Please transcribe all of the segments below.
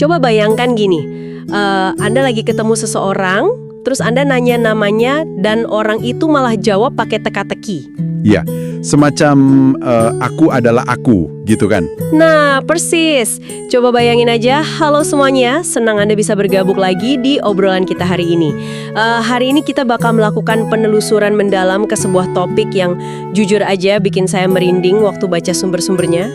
Coba bayangkan gini, Anda lagi ketemu seseorang, terus Anda nanya namanya, dan orang itu malah jawab pakai teka-teki. Ya, semacam aku adalah aku, gitu kan? Nah, persis. Coba bayangin aja, halo semuanya, senang Anda bisa bergabung lagi di obrolan kita hari ini. Hari ini kita bakal melakukan penelusuran mendalam ke sebuah topik yang jujur aja bikin saya merinding waktu baca sumber-sumbernya.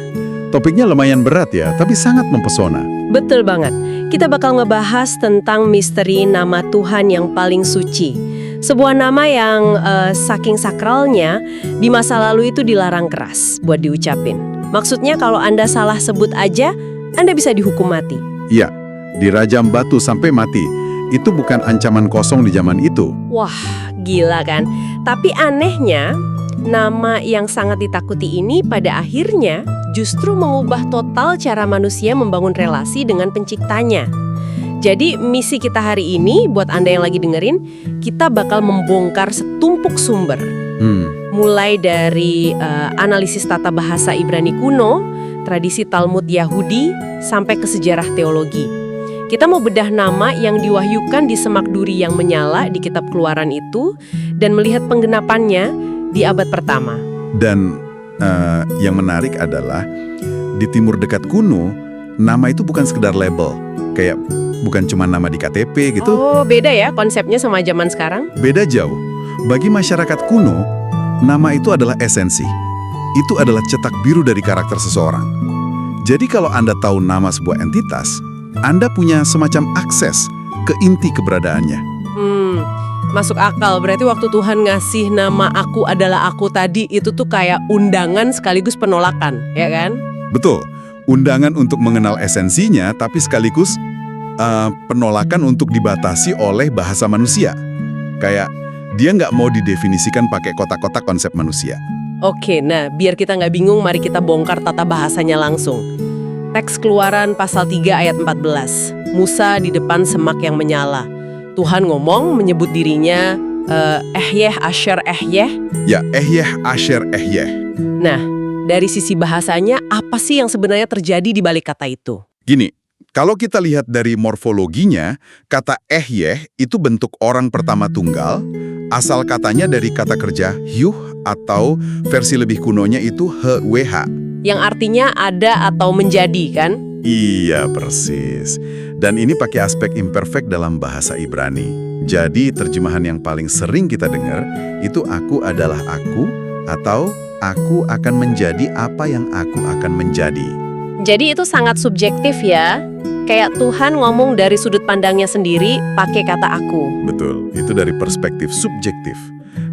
Topiknya lumayan berat ya, tapi sangat mempesona. Betul banget. Kita bakal ngebahas tentang misteri nama Tuhan yang paling suci. Sebuah nama yang saking sakralnya, di masa lalu itu dilarang keras buat diucapin. Maksudnya kalau Anda salah sebut aja, Anda bisa dihukum mati. Iya, dirajam batu sampai mati. Itu bukan ancaman kosong di zaman itu. Wah, gila kan? Tapi anehnya, nama yang sangat ditakuti ini pada akhirnya justru mengubah total cara manusia membangun relasi dengan penciptanya. Jadi misi kita hari ini, buat Anda yang lagi dengerin, kita bakal membongkar setumpuk sumber. Mulai dari analisis tata bahasa Ibrani kuno, tradisi Talmud Yahudi, sampai ke sejarah teologi. Kita mau bedah nama yang diwahyukan di semak duri yang menyala di kitab Keluaran itu, dan melihat penggenapannya di abad pertama. Dan yang menarik adalah, di Timur Dekat kuno, nama itu bukan sekedar label. Kayak bukan cuma nama di KTP gitu. Oh, beda ya konsepnya sama zaman sekarang? Beda jauh. Bagi masyarakat kuno, nama itu adalah esensi. Itu adalah cetak biru dari karakter seseorang. Jadi kalau Anda tahu nama sebuah entitas, Anda punya semacam akses ke inti keberadaannya. Masuk akal. Berarti waktu Tuhan ngasih nama aku adalah aku tadi, itu tuh kayak undangan sekaligus penolakan, ya kan? Betul. Undangan untuk mengenal esensinya, tapi sekaligus penolakan untuk dibatasi oleh bahasa manusia. Kayak dia nggak mau didefinisikan pakai kotak-kotak konsep manusia. Oke, nah biar kita nggak bingung, mari kita bongkar tata bahasanya langsung. Teks Keluaran pasal 3 ayat 14. Musa di depan semak yang menyala. Tuhan ngomong menyebut dirinya Ehyeh Asher Ehyeh. Ya, Ehyeh Asher Ehyeh. Nah, dari sisi bahasanya, apa sih yang sebenarnya terjadi di balik kata itu? Gini, kalau kita lihat dari morfologinya, kata Ehyeh itu bentuk orang pertama tunggal, asal katanya dari kata kerja hyuh atau versi lebih kunonya itu hwh. Yang artinya ada atau menjadi, kan? Iya, persis. Dan ini pakai aspek imperfect dalam bahasa Ibrani. Jadi terjemahan yang paling sering kita dengar itu aku adalah aku atau aku akan menjadi apa yang aku akan menjadi. Jadi itu sangat subjektif ya. Kayak Tuhan ngomong dari sudut pandangnya sendiri pakai kata aku. Betul, itu dari perspektif subjektif.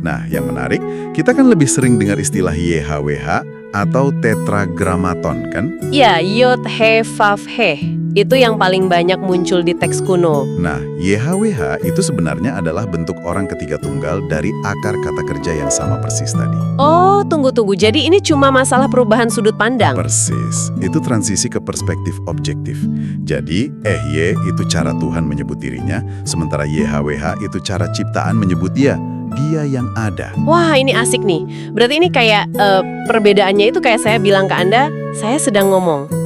Nah, yang menarik, kita kan lebih sering dengar istilah YHWH atau tetragrammaton, kan? Ya, Yod, He, Vav, He. Itu yang paling banyak muncul di teks kuno. Nah, YHWH itu sebenarnya adalah bentuk orang ketiga tunggal dari akar kata kerja yang sama persis tadi. Oh, tunggu. Jadi ini cuma masalah perubahan sudut pandang? Persis. Itu transisi ke perspektif objektif. Jadi, Ehyeh itu cara Tuhan menyebut dirinya, sementara YHWH itu cara ciptaan menyebut dia yang ada. Wah, ini asik nih. Berarti ini kayak perbedaannya itu kayak saya bilang ke Anda, saya sedang ngomong.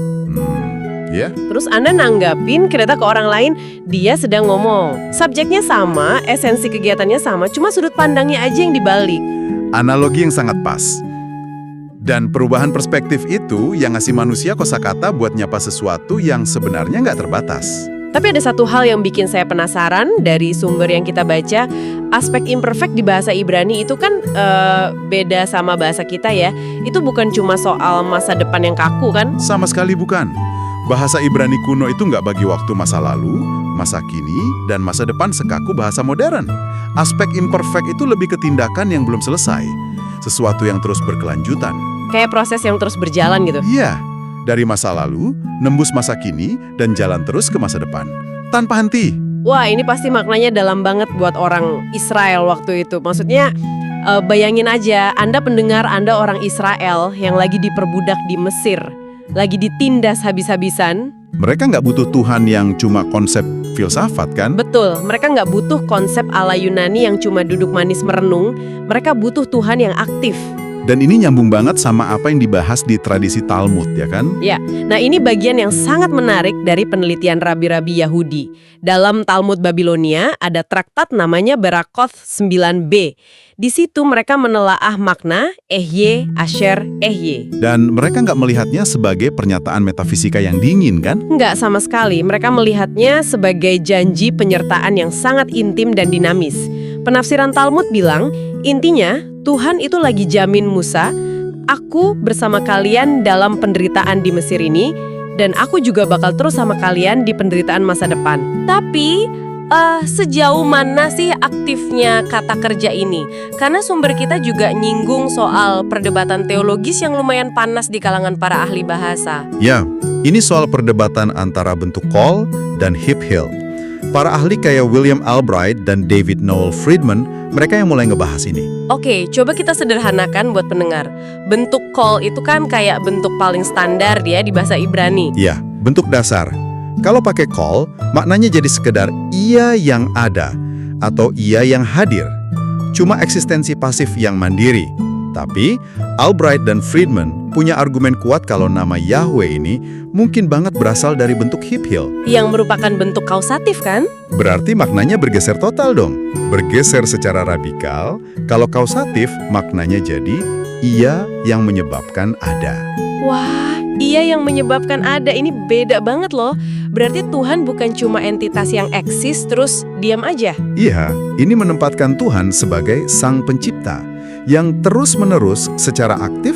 Ya? Terus Anda nanggapin kereta ke orang lain, dia sedang ngomong. Subjeknya sama, esensi kegiatannya sama, cuma sudut pandangnya aja yang dibalik. Analogi yang sangat pas. Dan perubahan perspektif itu yang ngasih manusia kosakata buat nyapa sesuatu yang sebenarnya nggak terbatas. Tapi ada satu hal yang bikin saya penasaran dari sumber yang kita baca, aspek imperfect di bahasa Ibrani itu kan beda sama bahasa kita ya. Itu bukan cuma soal masa depan yang kaku kan? Sama sekali bukan. Bahasa Ibrani kuno itu nggak bagi waktu masa lalu, masa kini, dan masa depan sekaku bahasa modern. Aspek imperfect itu lebih ke tindakan yang belum selesai, sesuatu yang terus berkelanjutan. Kayak proses yang terus berjalan gitu? Iya, dari masa lalu, nembus masa kini, dan jalan terus ke masa depan, tanpa henti. Wah, ini pasti maknanya dalam banget buat orang Israel waktu itu. Maksudnya, bayangin aja, Anda pendengar, Anda orang Israel yang lagi diperbudak di Mesir, lagi ditindas habis-habisan. Mereka nggak butuh Tuhan yang cuma konsep filsafat, kan? Betul, mereka nggak butuh konsep ala Yunani yang cuma duduk manis merenung. Mereka butuh Tuhan yang aktif. Dan ini nyambung banget sama apa yang dibahas di tradisi Talmud, ya kan? Ya, nah ini bagian yang sangat menarik dari penelitian rabi-rabi Yahudi. Dalam Talmud Babilonia ada traktat namanya Berakoth 9b. Di situ mereka menelaah makna Ehye, Asher, Ehye. Dan mereka nggak melihatnya sebagai pernyataan metafisika yang dingin, kan? Nggak sama sekali, mereka melihatnya sebagai janji penyertaan yang sangat intim dan dinamis. Penafsiran Talmud bilang, intinya Tuhan itu lagi jamin Musa, aku bersama kalian dalam penderitaan di Mesir ini, dan aku juga bakal terus sama kalian di penderitaan masa depan. Tapi, sejauh mana sih aktifnya kata kerja ini? Karena sumber kita juga nyinggung soal perdebatan teologis yang lumayan panas di kalangan para ahli bahasa. Ya, ini soal perdebatan antara bentuk call dan hip hill. Para ahli kayak William Albright dan David Noel Friedman, mereka yang mulai ngebahas ini. Oke, coba kita sederhanakan buat pendengar. Bentuk call itu kan kayak bentuk paling standar ya di bahasa Ibrani. Ya, bentuk dasar. Kalau pakai call, maknanya jadi sekedar iya yang ada atau iya yang hadir. Cuma eksistensi pasif yang mandiri. Tapi, Albright dan Friedman punya argumen kuat kalau nama Yahweh ini mungkin banget berasal dari bentuk hip hill. Yang merupakan bentuk kausatif kan? Berarti maknanya bergeser total dong. Bergeser secara radikal, kalau kausatif maknanya jadi iya yang menyebabkan ada. Wah, iya yang menyebabkan ada. Ini beda banget loh. Berarti Tuhan bukan cuma entitas yang eksis terus diam aja. Iya, ini menempatkan Tuhan sebagai sang pencipta yang terus-menerus secara aktif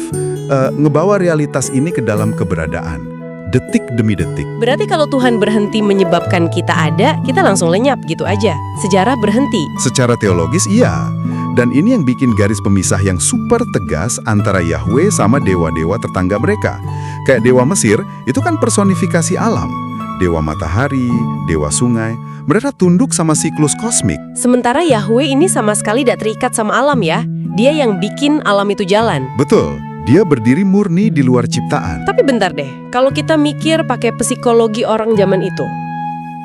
ngebawa realitas ini ke dalam keberadaan, detik demi detik. Berarti kalau Tuhan berhenti menyebabkan kita ada, kita langsung lenyap gitu aja. Sejarah berhenti. Secara teologis iya, dan ini yang bikin garis pemisah yang super tegas antara Yahweh sama dewa-dewa tetangga mereka. Kayak dewa Mesir, itu kan personifikasi alam. Dewa matahari, dewa sungai, mereka tunduk sama siklus kosmik. Sementara Yahweh ini sama sekali tidak terikat sama alam ya. Dia yang bikin alam itu jalan. Betul, dia berdiri murni di luar ciptaan. Tapi bentar deh, kalau kita mikir pakai psikologi orang zaman itu,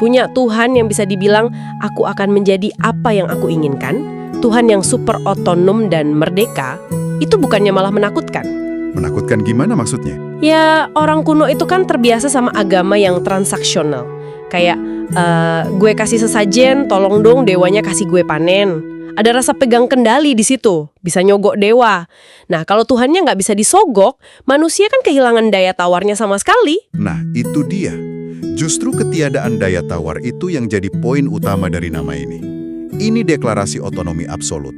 punya Tuhan yang bisa dibilang, aku akan menjadi apa yang aku inginkan, Tuhan yang super otonom dan merdeka, itu bukannya malah menakutkan. Menakutkan gimana maksudnya? Ya, orang kuno itu kan terbiasa sama agama yang transaksional. Kayak, gue kasih sesajen, tolong dong dewanya kasih gue panen. Ada rasa pegang kendali di situ, bisa nyogok dewa. Nah, kalau Tuhannya nggak bisa disogok, manusia kan kehilangan daya tawarnya sama sekali. Nah, itu dia. Justru ketiadaan daya tawar itu yang jadi poin utama dari nama ini. Ini deklarasi otonomi absolut.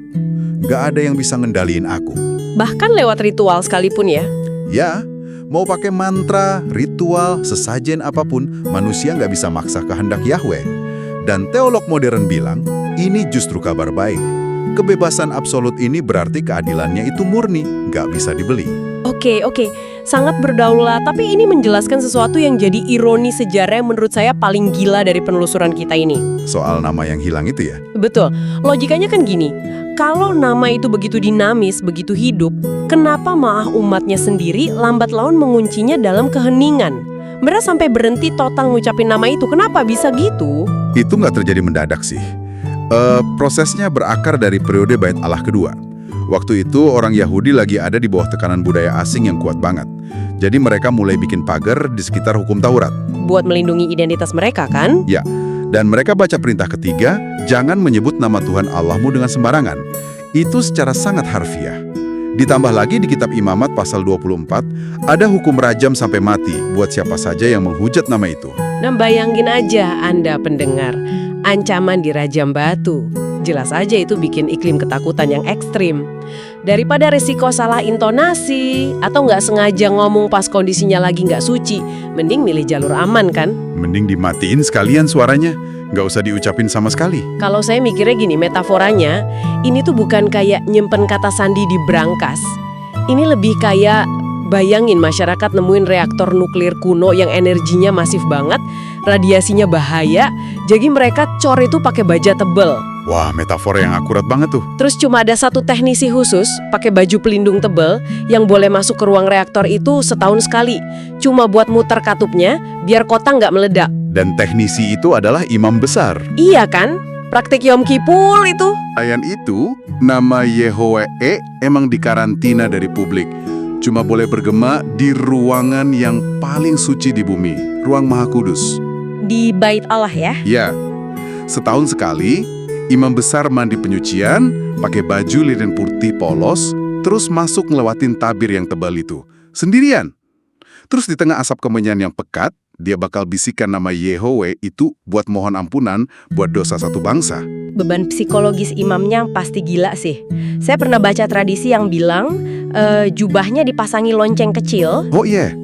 Nggak ada yang bisa ngendaliin aku. Bahkan lewat ritual sekalipun ya. Ya, mau pakai mantra, ritual, sesajen apapun, manusia nggak bisa maksa kehendak Yahweh. Dan teolog modern bilang, ini justru kabar baik. Kebebasan absolut ini berarti keadilannya itu murni, nggak bisa dibeli. Oke, sangat berdaulat. Tapi ini menjelaskan sesuatu yang jadi ironi sejarah yang menurut saya paling gila dari penelusuran kita ini. Soal nama yang hilang itu ya? Betul, logikanya kan gini. Kalau nama itu begitu dinamis, begitu hidup, kenapa malah umatnya sendiri lambat laun menguncinya dalam keheningan? Mereka sampai berhenti total ngucapin nama itu. Kenapa bisa gitu? Itu nggak terjadi mendadak sih. Prosesnya berakar dari periode Bait Allah kedua. Waktu itu orang Yahudi lagi ada di bawah tekanan budaya asing yang kuat banget. Jadi mereka mulai bikin pagar di sekitar hukum Taurat. Buat melindungi identitas mereka kan? Ya, dan mereka baca perintah ketiga, jangan menyebut nama Tuhan Allahmu dengan sembarangan. Itu secara sangat harfiah. Ditambah lagi di kitab Imamat pasal 24, ada hukum rajam sampai mati buat siapa saja yang menghujat nama itu. Nah, bayangin aja Anda pendengar, ancaman dirajam batu. Jelas aja itu bikin iklim ketakutan yang ekstrim. Daripada risiko salah intonasi atau nggak sengaja ngomong pas kondisinya lagi nggak suci, mending milih jalur aman kan? Mending dimatiin sekalian suaranya, nggak usah diucapin sama sekali. Kalau saya mikirnya gini, metaforanya, ini tuh bukan kayak nyimpen kata sandi di brankas. Ini lebih kayak bayangin masyarakat nemuin reaktor nuklir kuno yang energinya masif banget, radiasinya bahaya, jadi mereka cor itu pakai baja tebel. Wah, metafor yang akurat banget tuh. Terus cuma ada satu teknisi khusus pakai baju pelindung tebel yang boleh masuk ke ruang reaktor itu setahun sekali. Cuma buat muter katupnya biar kota nggak meledak. Dan teknisi itu adalah imam besar. Iya kan? Praktik Yom Kippur itu. Selain itu, nama Yehowe emang dikarantina dari publik. Cuma boleh bergema di ruangan yang paling suci di bumi, ruang Maha Kudus. Di Bait Allah ya? Ya, setahun sekali, imam besar mandi penyucian, pakai baju linen putih polos, terus masuk ngelewatin tabir yang tebal itu, sendirian. Terus di tengah asap kemenyan yang pekat, dia bakal bisikan nama Yehowe itu buat mohon ampunan buat dosa satu bangsa. Beban psikologis imamnya pasti gila sih. Saya pernah baca tradisi yang bilang jubahnya dipasangi lonceng kecil. Oh iya,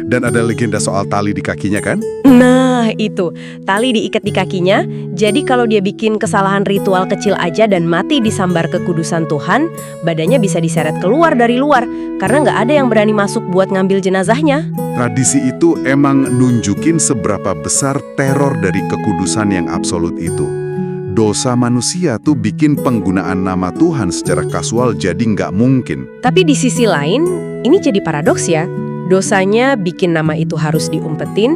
dan ada legenda soal tali di kakinya kan? Nah itu, tali diikat di kakinya. Jadi kalau dia bikin kesalahan ritual kecil aja dan mati disambar kekudusan Tuhan, badannya bisa diseret keluar dari luar. Karena nggak ada yang berani masuk buat ngambil jenazahnya. Tradisi itu emang nunjukin seberapa besar teror dari kekudusan yang absolut itu. Dosa manusia tuh bikin penggunaan nama Tuhan secara kasual jadi nggak mungkin. Tapi di sisi lain, ini jadi paradoks ya. Dosanya bikin nama itu harus diumpetin,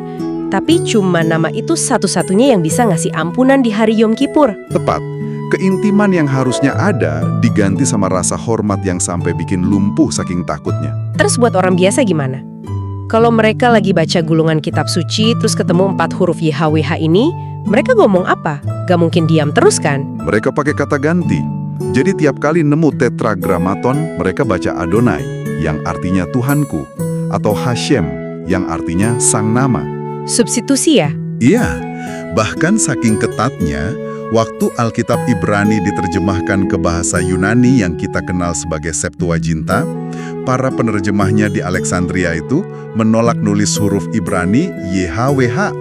tapi cuma nama itu satu-satunya yang bisa ngasih ampunan di hari Yom Kippur. Tepat, keintiman yang harusnya ada diganti sama rasa hormat yang sampai bikin lumpuh saking takutnya. Terus buat orang biasa gimana? Kalau mereka lagi baca gulungan kitab suci, terus ketemu 4 huruf YHWH ini, mereka ngomong apa? Gak mungkin diam terus kan? Mereka pakai kata ganti. Jadi tiap kali nemu tetragrammaton, mereka baca Adonai, yang artinya Tuhanku, atau Hashem, yang artinya Sang Nama. Substitusi ya? Iya, bahkan saking ketatnya, waktu Alkitab Ibrani diterjemahkan ke bahasa Yunani yang kita kenal sebagai Septuaginta, para penerjemahnya di Alexandria itu menolak nulis huruf Ibrani YHWH.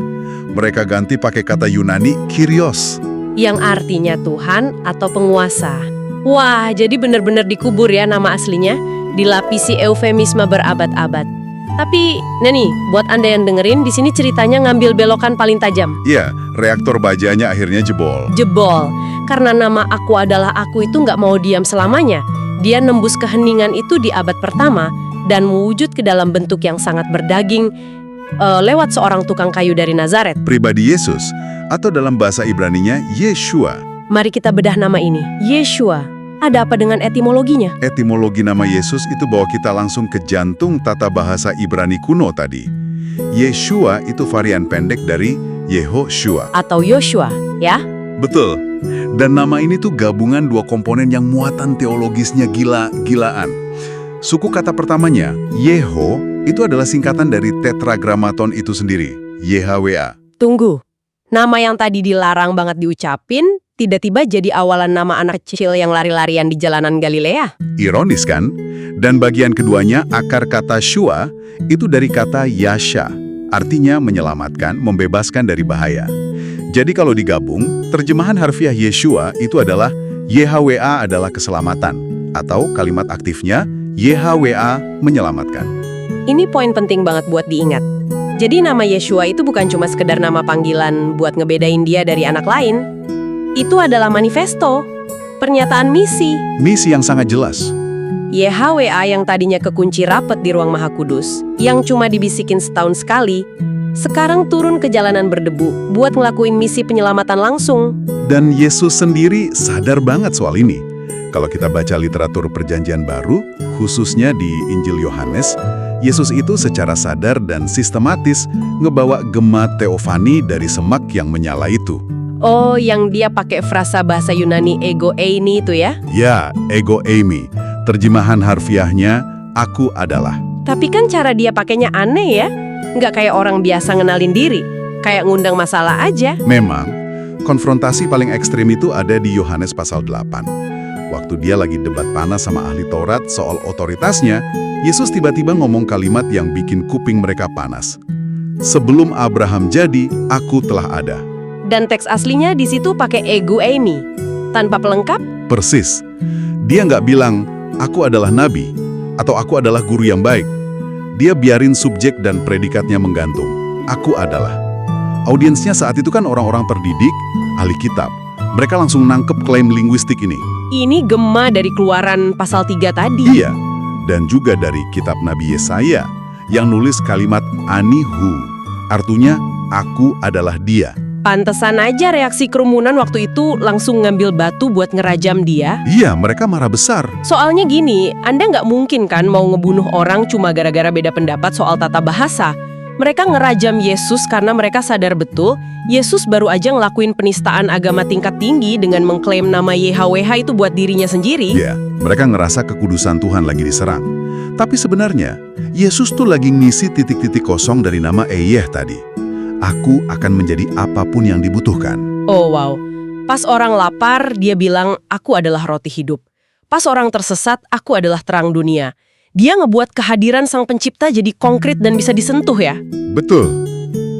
Mereka ganti pakai kata Yunani Kyrios. Yang artinya Tuhan atau penguasa. Wah, jadi benar-benar dikubur ya nama aslinya, dilapisi eufemisme berabad-abad. Tapi, nih, buat Anda yang dengerin, di sini ceritanya ngambil belokan paling tajam. Iya, reaktor bajanya akhirnya jebol. Jebol. Karena nama Aku Adalah Aku itu nggak mau diam selamanya. Dia nembus keheningan itu di abad pertama dan mewujud ke dalam bentuk yang sangat berdaging lewat seorang tukang kayu dari Nazaret. Pribadi Yesus, atau dalam bahasa Ibraninya Yeshua. Mari kita bedah nama ini, Yeshua. Ada apa dengan etimologinya? Etimologi nama Yesus itu bawa kita langsung ke jantung tata bahasa Ibrani kuno tadi. Yeshua itu varian pendek dari Yehoshua. Atau Yoshua, ya? Betul. Dan nama ini tuh gabungan dua komponen yang muatan teologisnya gila-gilaan. Suku kata pertamanya, Yeho, itu adalah singkatan dari tetragrammaton itu sendiri, YHWH. Tunggu, nama yang tadi dilarang banget diucapin, tiba-tiba jadi awalan nama anak kecil yang lari-larian di jalanan Galilea. Ironis kan? Dan bagian keduanya, akar kata Shua, itu dari kata Yasha, artinya menyelamatkan, membebaskan dari bahaya. Jadi kalau digabung, terjemahan harfiah Yeshua itu adalah YHWH adalah keselamatan, atau kalimat aktifnya YHWH menyelamatkan. Ini poin penting banget buat diingat. Jadi nama Yeshua itu bukan cuma sekedar nama panggilan buat ngebedain dia dari anak lain. Itu adalah manifesto, pernyataan misi. Misi yang sangat jelas. YHWH yang tadinya kekunci rapet di ruang Maha Kudus, yang cuma dibisikin setahun sekali, sekarang turun ke jalanan berdebu buat ngelakuin misi penyelamatan langsung. Dan Yesus sendiri sadar banget soal ini. Kalau kita baca literatur Perjanjian Baru, khususnya di Injil Yohanes, Yesus itu secara sadar dan sistematis ngebawa gema teofani dari semak yang menyala itu. Oh, yang dia pakai frasa bahasa Yunani ego eimi itu ya? Ya, ego eimi. Terjemahan harfiahnya, aku adalah. Tapi kan cara dia pakainya aneh ya? Nggak kayak orang biasa ngenalin diri, kayak ngundang masalah aja. Memang, konfrontasi paling ekstrim itu ada di Yohanes pasal 8. Waktu dia lagi debat panas sama ahli Taurat soal otoritasnya, Yesus tiba-tiba ngomong kalimat yang bikin kuping mereka panas. Sebelum Abraham jadi, aku telah ada. Dan teks aslinya di situ pakai ego eimi, tanpa pelengkap. Persis. Dia nggak bilang, aku adalah nabi, atau aku adalah guru yang baik. Dia biarin subjek dan predikatnya menggantung. Aku adalah. Audiensnya saat itu kan orang-orang terdidik, ahli kitab. Mereka langsung nangkep klaim linguistik ini. Ini gema dari Keluaran pasal 3 tadi. Iya, dan juga dari kitab Nabi Yesaya yang nulis kalimat anihu. Artinya, aku adalah dia. Pantesan aja reaksi kerumunan waktu itu langsung ngambil batu buat ngerajam dia. Iya, mereka marah besar. Soalnya gini, Anda nggak mungkin kan mau ngebunuh orang cuma gara-gara beda pendapat soal tata bahasa. Mereka ngerajam Yesus karena mereka sadar betul Yesus baru aja ngelakuin penistaan agama tingkat tinggi dengan mengklaim nama YHWH itu buat dirinya sendiri. Iya, mereka ngerasa kekudusan Tuhan lagi diserang. Tapi sebenarnya, Yesus tuh lagi ngisi titik-titik kosong dari nama Eyeh tadi. Aku akan menjadi apapun yang dibutuhkan. Oh wow, pas orang lapar dia bilang aku adalah roti hidup. Pas orang tersesat aku adalah terang dunia. Dia ngebuat kehadiran Sang Pencipta jadi konkret dan bisa disentuh ya. Betul.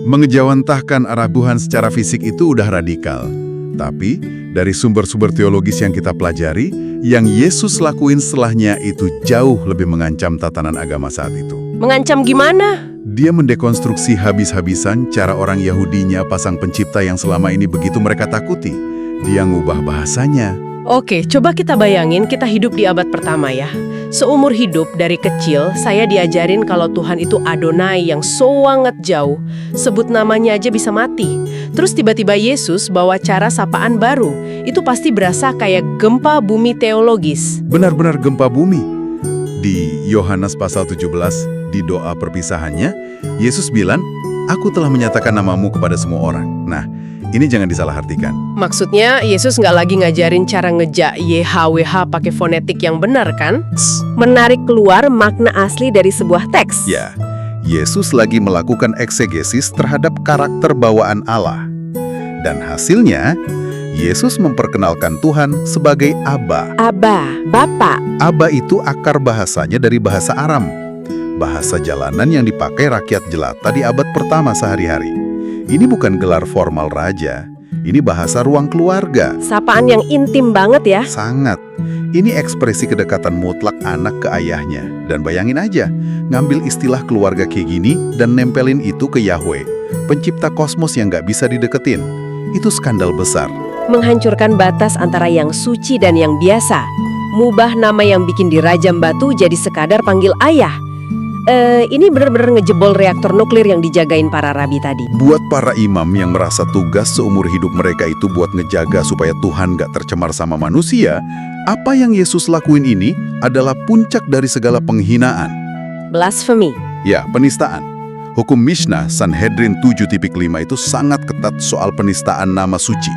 Mengejawantahkan arah Tuhan secara fisik itu udah radikal. Tapi dari sumber-sumber teologis yang kita pelajari, yang Yesus lakuin setelahnya itu jauh lebih mengancam tatanan agama saat itu. Mengancam gimana? Dia mendekonstruksi habis-habisan cara orang Yahudinya pasang pencipta yang selama ini begitu mereka takuti. Dia ngubah bahasanya. Oke, coba kita bayangin kita hidup di abad pertama ya. Seumur hidup dari kecil, saya diajarin kalau Tuhan itu Adonai yang sangat jauh. Sebut namanya aja bisa mati. Terus tiba-tiba Yesus bawa cara sapaan baru. Itu pasti berasa kayak gempa bumi teologis. Benar-benar gempa bumi. Di Yohanes pasal 17, di doa perpisahannya, Yesus bilang, "Aku telah menyatakan namamu kepada semua orang." Nah, ini jangan disalahartikan. Maksudnya, Yesus nggak lagi ngajarin cara ngejak YHWH pakai fonetik yang benar kan? Menarik keluar makna asli dari sebuah teks. Ya, Yesus lagi melakukan eksegesis terhadap karakter bawaan Allah. Dan hasilnya, Yesus memperkenalkan Tuhan sebagai Aba. Aba, Bapa. Aba itu akar bahasanya dari bahasa Aram. Bahasa jalanan yang dipakai rakyat jelata di abad pertama sehari-hari. Ini bukan gelar formal raja, ini bahasa ruang keluarga. Sapaan yang intim banget ya. Sangat. Ini ekspresi kedekatan mutlak anak ke ayahnya. Dan bayangin aja, ngambil istilah keluarga kayak gini dan nempelin itu ke Yahweh, pencipta kosmos yang nggak bisa dideketin. Itu skandal besar. Menghancurkan batas antara yang suci dan yang biasa. Mubah nama yang bikin dirajam batu jadi sekadar panggil ayah. Ini benar-benar ngejebol reaktor nuklir yang dijagain para rabi tadi. Buat para imam yang merasa tugas seumur hidup mereka itu buat ngejaga supaya Tuhan gak tercemar sama manusia, apa yang Yesus lakuin ini adalah puncak dari segala penghinaan. Blasfemi. Ya, penistaan. Hukum Mishnah Sanhedrin 7.5 itu sangat ketat soal penistaan nama suci.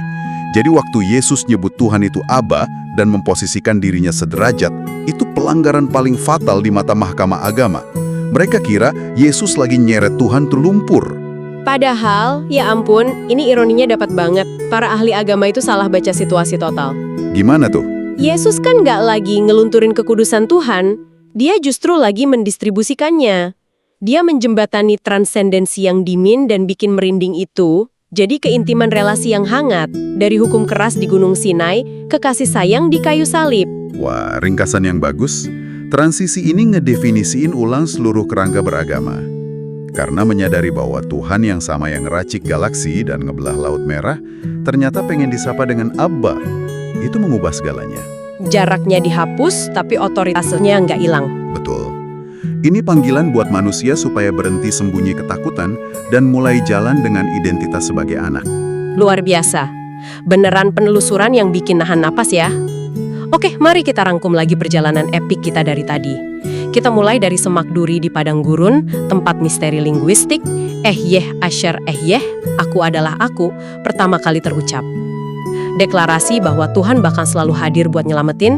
Jadi waktu Yesus nyebut Tuhan itu Aba dan memposisikan dirinya sederajat, itu pelanggaran paling fatal di mata Mahkamah Agama. Mereka kira Yesus lagi nyeret Tuhan tuh lumpur. Padahal, ya ampun, ini ironinya dapat banget. Para ahli agama itu salah baca situasi total. Gimana tuh? Yesus kan nggak lagi ngelunturin kekudusan Tuhan, dia justru lagi mendistribusikannya. Dia menjembatani transendensi yang dimin dan bikin merinding itu, jadi keintiman relasi yang hangat, dari hukum keras di Gunung Sinai ke kasih sayang di kayu salib. Wah, ringkasan yang bagus. Transisi ini ngedefinisiin ulang seluruh kerangka beragama. Karena menyadari bahwa Tuhan yang sama yang ngeracik galaksi dan ngebelah Laut Merah, ternyata pengen disapa dengan Abba. Itu mengubah segalanya. Jaraknya dihapus, tapi otoritasnya nggak hilang. Betul. Ini panggilan buat manusia supaya berhenti sembunyi ketakutan dan mulai jalan dengan identitas sebagai anak. Luar biasa. Beneran penelusuran yang bikin nahan napas ya. Oke, mari kita rangkum lagi perjalanan epik kita dari tadi. Kita mulai dari semak duri di padang gurun, tempat misteri linguistik, Ehyeh Asher Ehyeh, aku adalah aku, pertama kali terucap. Deklarasi bahwa Tuhan bakal selalu hadir buat nyelamatin.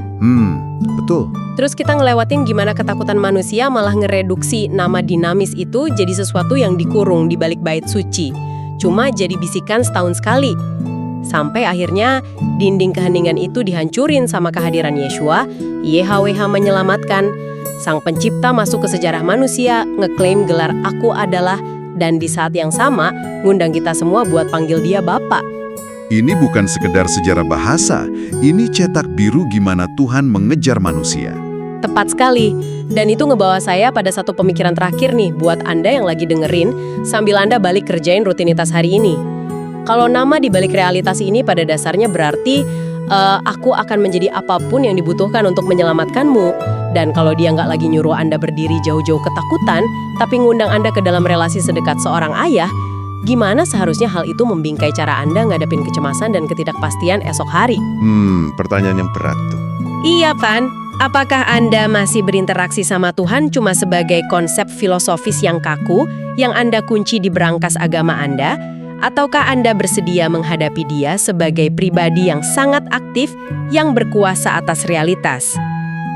Betul. Terus kita ngelewatin gimana ketakutan manusia malah ngereduksi nama dinamis itu jadi sesuatu yang dikurung di balik bait suci. Cuma jadi bisikan setahun sekali. Sampai akhirnya dinding keheningan itu dihancurin sama kehadiran Yeshua, YHWH menyelamatkan. Sang pencipta masuk ke sejarah manusia, ngeklaim gelar aku adalah, dan di saat yang sama ngundang kita semua buat panggil dia Bapa. Ini bukan sekedar sejarah bahasa, ini cetak biru gimana Tuhan mengejar manusia. Tepat sekali. Dan itu ngebawa saya pada satu pemikiran terakhir nih buat Anda yang lagi dengerin sambil Anda balik kerjain rutinitas hari ini. Kalau nama di balik realitas ini pada dasarnya berarti aku akan menjadi apapun yang dibutuhkan untuk menyelamatkanmu. Dan kalau dia nggak lagi nyuruh Anda berdiri jauh-jauh ketakutan, tapi ngundang Anda ke dalam relasi sedekat seorang ayah, Gimana seharusnya hal itu membingkai cara Anda ngadepin kecemasan dan ketidakpastian esok hari? Pertanyaan yang berat tuh. Iya, Pan. Apakah Anda masih berinteraksi sama Tuhan cuma sebagai konsep filosofis yang kaku yang Anda kunci di berangkas agama Anda? Ataukah Anda bersedia menghadapi Dia sebagai pribadi yang sangat aktif yang berkuasa atas realitas?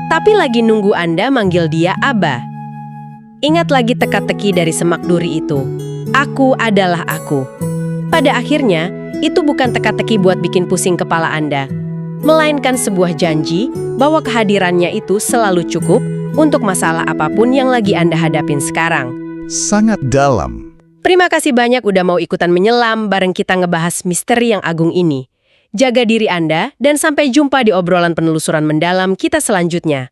Tapi lagi nunggu Anda manggil Dia Aba. Ingat lagi teka-teki dari Semak Duri itu. Aku adalah aku. Pada akhirnya, itu bukan teka-teki buat bikin pusing kepala Anda, melainkan sebuah janji bahwa kehadirannya itu selalu cukup untuk masalah apapun yang lagi Anda hadapin sekarang. Sangat dalam. Terima kasih banyak udah mau ikutan menyelam bareng kita ngebahas misteri yang agung ini. Jaga diri Anda dan sampai jumpa di obrolan penelusuran mendalam kita selanjutnya.